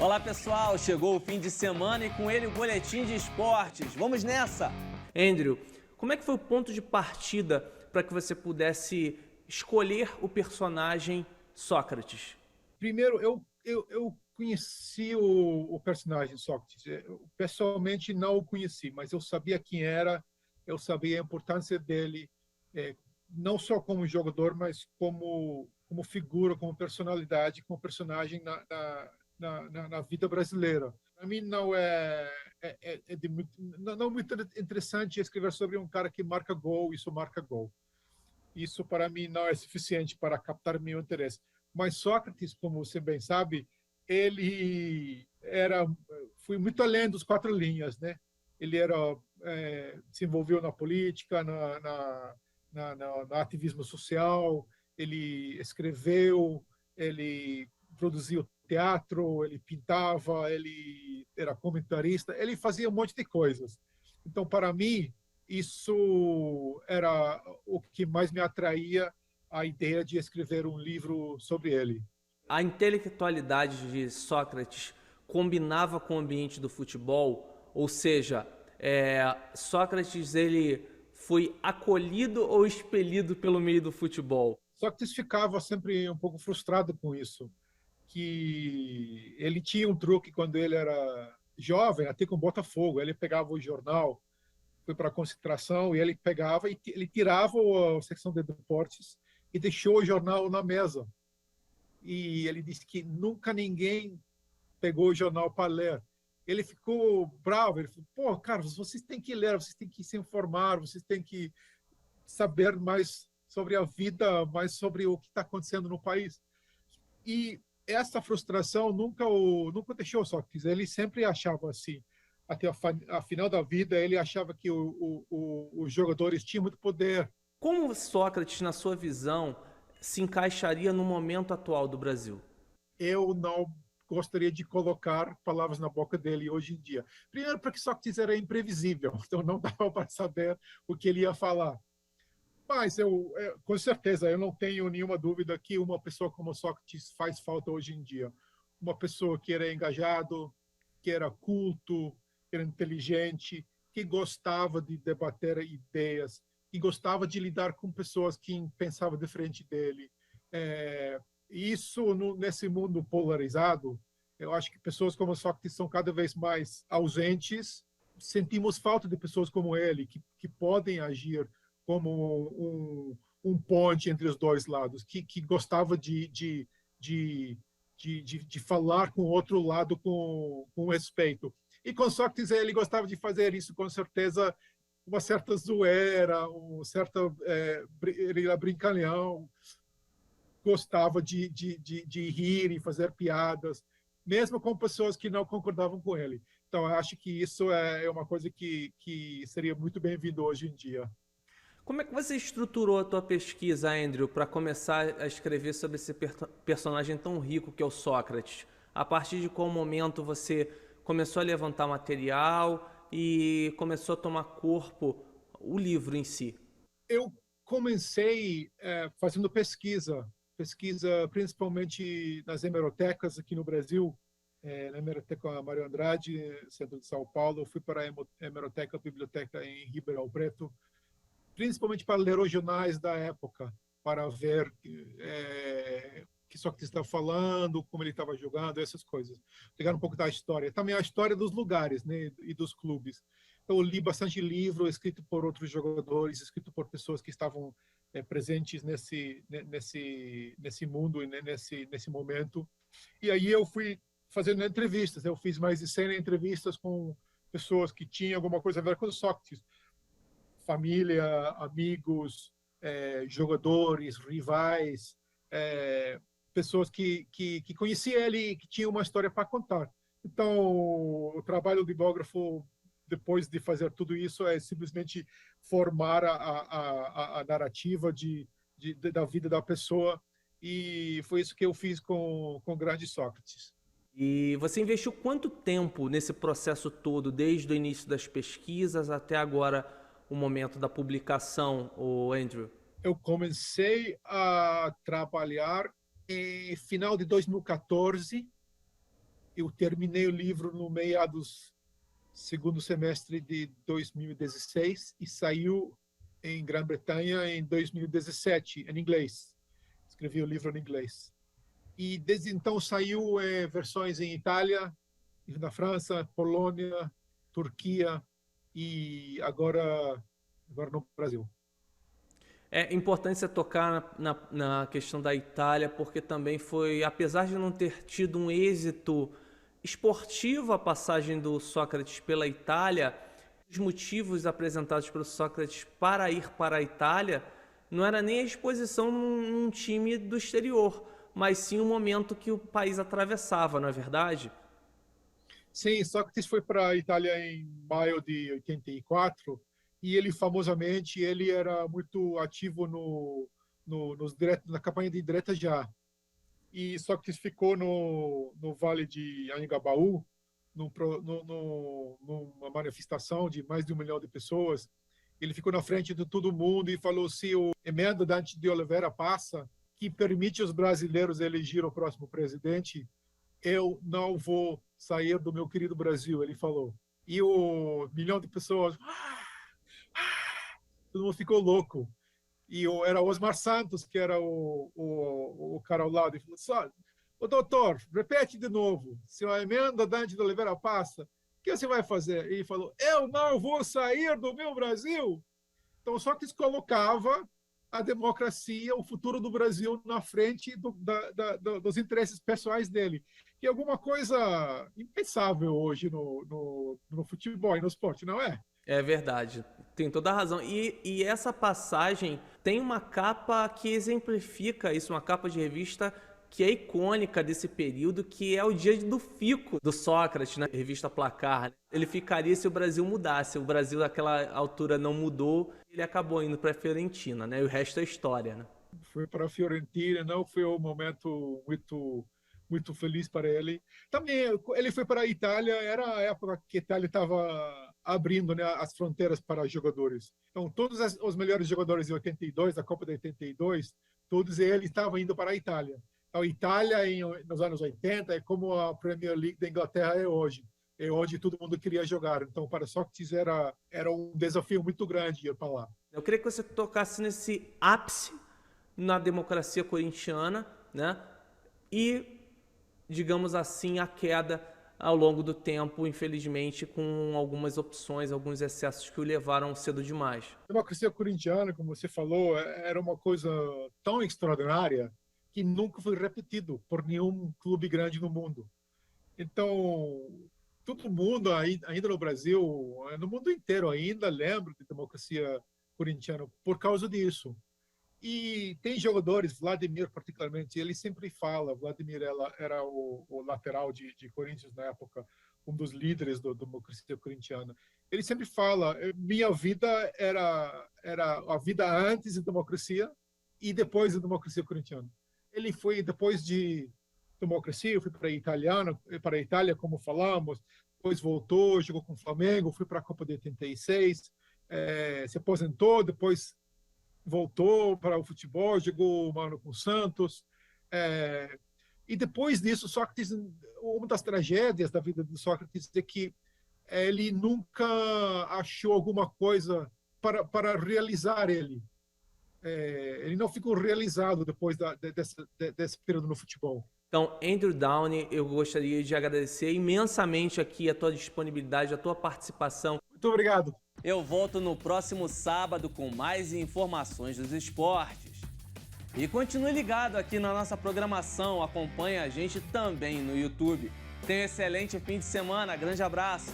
Olá pessoal, chegou o fim de semana e com ele o Boletim de Esportes. Vamos nessa! Andrew, como é que foi o ponto de partida para que você pudesse escolher o personagem Sócrates? Primeiro, eu conheci o personagem Sócrates. Eu, pessoalmente, não o conheci, mas eu sabia quem era, eu sabia a importância dele, não só como jogador, mas como figura, como personalidade, como personagem na vida brasileira. Para mim, não muito interessante escrever sobre um cara que marca gol e só marca gol. Isso, para mim, não é suficiente para captar meu interesse. Mas Sócrates, como você bem sabe, ele foi muito além dos quatro linhas, né? Ele se envolveu na política, no ativismo social, ele escreveu, ele produziu teatro, ele pintava, ele era comentarista, ele fazia um monte de coisas. Então, para mim, isso era o que mais me atraía, a ideia de escrever um livro sobre ele. A intelectualidade de Sócrates combinava com o ambiente do futebol, ou seja, Sócrates ele foi acolhido ou expelido pelo meio do futebol? Sócrates ficava sempre um pouco frustrado com isso, que ele tinha um truque quando ele era jovem, até com Botafogo. Ele pegava o jornal, foi para a concentração, e ele pegava e ele tirava a secção de deportes e deixou o jornal na mesa. E ele disse que nunca ninguém pegou o jornal para ler. Ele ficou bravo, ele falou: pô, Carlos, vocês têm que ler, vocês têm que se informar, vocês têm que saber mais sobre a vida, mais sobre o que está acontecendo no país. E essa frustração nunca deixou Sócrates. Ele sempre achava assim, até a final da vida, ele achava que os jogadores tinham muito poder. Como Sócrates, na sua visão, se encaixaria no momento atual do Brasil? Eu não gostaria de colocar palavras na boca dele hoje em dia. Primeiro, porque Sócrates era imprevisível, então não dava para saber o que ele ia falar. Mas com certeza, eu não tenho nenhuma dúvida que uma pessoa como Sócrates faz falta hoje em dia. Uma pessoa que era engajado, que era culto, que era inteligente, que gostava de debater ideias, que gostava de lidar com pessoas que pensavam diferente dele. Isso, nesse mundo polarizado, eu acho que pessoas como Sócrates são cada vez mais ausentes. Sentimos falta de pessoas como ele, que podem agir como um ponte entre os dois lados, que gostava de falar com o outro lado com respeito. E com Sócrates ele gostava de fazer isso, com certeza, uma certa zoeira, ele era brincalhão, gostava de rir e fazer piadas, mesmo com pessoas que não concordavam com ele. Então, eu acho que isso é uma coisa que seria muito bem-vindo hoje em dia. Como é que você estruturou a tua pesquisa, Andrew, para começar a escrever sobre esse personagem tão rico que é o Sócrates? A partir de qual momento você começou a levantar material e começou a tomar corpo o livro em si? Eu comecei fazendo pesquisa principalmente nas hemerotecas aqui no Brasil, na Hemeroteca Mário Andrade, centro de São Paulo. Eu fui para a Hemeroteca, Biblioteca em Ribeirão Preto, principalmente para ler os jornais da época, para ver que Sócrates estava falando, como ele estava jogando, essas coisas. Pegar um pouco da história. Também a história dos lugares, né, e dos clubes. Eu li bastante livro escrito por outros jogadores, escrito por pessoas que estavam presentes nesse mundo e nesse momento. E aí eu fui fazendo entrevistas. Eu fiz mais de 100 entrevistas com pessoas que tinham alguma coisa a ver com Sócrates. Família, amigos, jogadores, rivais, pessoas que conheciam ele e que tinham uma história para contar. Então, o trabalho do biógrafo, depois de fazer tudo isso, é simplesmente formar a narrativa da vida da pessoa, e foi isso que eu fiz com o grande Sócrates. E você investiu quanto tempo nesse processo todo, desde o início das pesquisas até agora, o momento da publicação, o Andrew? Eu comecei a trabalhar em final de 2014, Eu terminei o livro no meados segundo semestre de 2016 e saiu em Grã-Bretanha em 2017, em inglês. Escrevi o livro em inglês. E desde então saiu versões em Itália, na França, Polônia, Turquia e agora no Brasil. É importante você tocar na questão da Itália, porque também foi, apesar de não ter tido um êxito esportivo a passagem do Sócrates pela Itália, os motivos apresentados pelo Sócrates para ir para a Itália não era nem a exposição num time do exterior, mas sim o momento que o país atravessava, não é verdade? Sim, Sócrates foi para a Itália em maio de 84 e ele famosamente ele era muito ativo na campanha de Direta Já. E Sócrates ficou no Vale de Anhangabaú, numa manifestação de mais de 1 milhão de pessoas. Ele ficou na frente de todo mundo e falou: se o emenda Dante de Oliveira passa, que permite aos brasileiros eleger o próximo presidente, eu não vou sair do meu querido Brasil, ele falou. E o 1 milhão de pessoas, todo mundo ficou louco. E era Osmar Santos, que era o cara ao lado, e falou: só, ô doutor, repete de novo, se a emenda Dante de Oliveira passa, o que você vai fazer? E ele falou: eu não vou sair do meu Brasil. Então, só que colocava a democracia, o futuro do Brasil na frente dos interesses pessoais dele, que é alguma coisa impensável hoje no futebol e no esporte, não é? É verdade, tem toda a razão. E essa passagem tem uma capa que exemplifica isso, uma capa de revista que é icônica desse período, que é o dia do fico do Sócrates, na revista Placar. Ele ficaria se o Brasil mudasse. O Brasil, naquela altura, não mudou, ele acabou indo para a Fiorentina, né? E o resto é história, né? Foi para a Fiorentina, não foi um momento muito feliz para ele. Também ele foi para a Itália, era a época que a Itália estava abrindo, né, as fronteiras para jogadores. Então, todos os melhores jogadores de 82, da Copa de 82, todos eles estavam indo para a Itália. Então, a Itália, nos anos 80, é como a Premier League da Inglaterra é hoje. É onde todo mundo queria jogar. Então, para Sócrates era um desafio muito grande ir para lá. Eu queria que você tocasse nesse ápice na democracia corintiana, né? E, digamos assim, a queda ao longo do tempo, infelizmente, com algumas opções, alguns excessos que o levaram cedo demais. A democracia corintiana, como você falou, era uma coisa tão extraordinária que nunca foi repetido por nenhum clube grande no mundo. Então, todo mundo, ainda no Brasil, no mundo inteiro ainda, lembra de democracia corintiana por causa disso. E tem jogadores, Vladimir particularmente, ele sempre fala, Vladimir era o lateral de Corinthians na época, um dos líderes da democracia corintiana. Ele sempre fala, minha vida era a vida antes da democracia e depois da democracia corintiana. Ele foi, depois de democracia, eu fui para a Itália, como falamos, depois voltou, jogou com o Flamengo, fui para a Copa de 86, se aposentou, depois voltou para o futebol, jogou um ano com o Santos. E depois disso, Sócrates, uma das tragédias da vida de Sócrates é que ele nunca achou alguma coisa para realizar ele. Ele não ficou realizado depois desse período no futebol. Então, Andrew Downey, eu gostaria de agradecer imensamente aqui a tua disponibilidade, a tua participação. Muito obrigado. Eu volto no próximo sábado com mais informações dos esportes. E continue ligado aqui na nossa programação, acompanhe a gente também no YouTube. Tenha um excelente fim de semana, grande abraço!